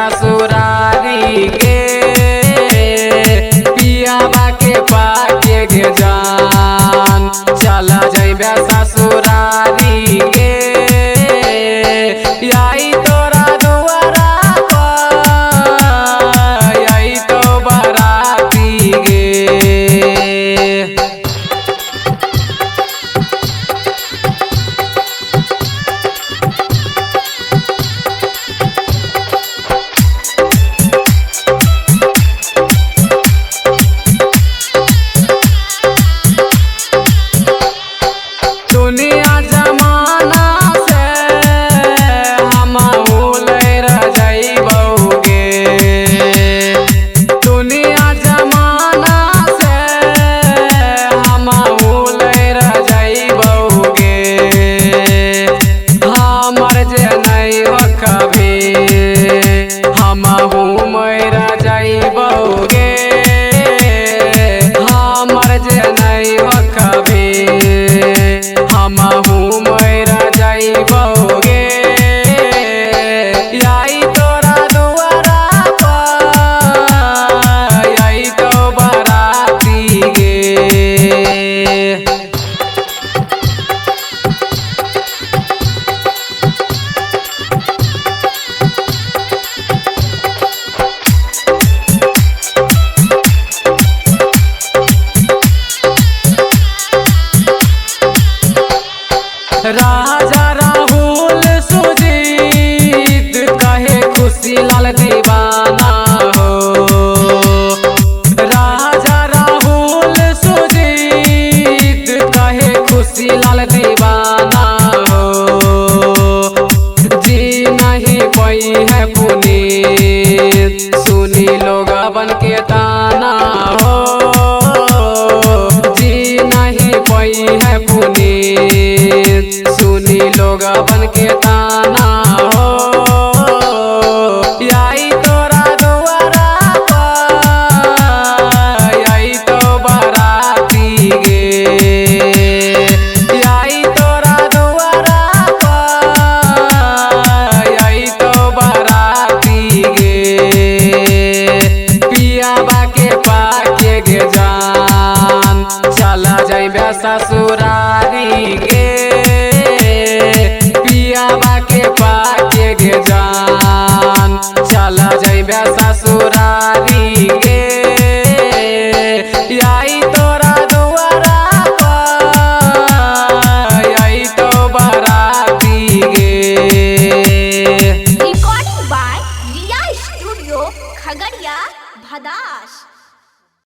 ससुरारी के पियाबा के पाके गे जान चला जइबे ससुरारी के आई तोरा दुआरा पर आई तो बराती गे दुनिया जमाना से हम भूलर जइबोगे दुनिया जमाना से हम भूलर जइबोगे हमर जे नहीं हो कभी हम मर जइबोगे हमर जे नहीं हो कभी हम मर जइबोगे आई तोरा दुआरा पर आई तो बराती गे राजा राहुल सुजीत कहे खुशी लाल दीवाना हो राजा राहुल सुजीत कहे खुशी लाल दीवाना हो जी नहीं कोई है पुनीत सुनी लोग बन के ताना हो जी नहीं कोई है पुनीत सुनी लोग बन के ताना हो आई तोरा दुआरा पर आई तो बराती गे आई तोरा दुआरा पर आई तो बराती गे पियाबा के पाके गे जान चला जइबे ससुर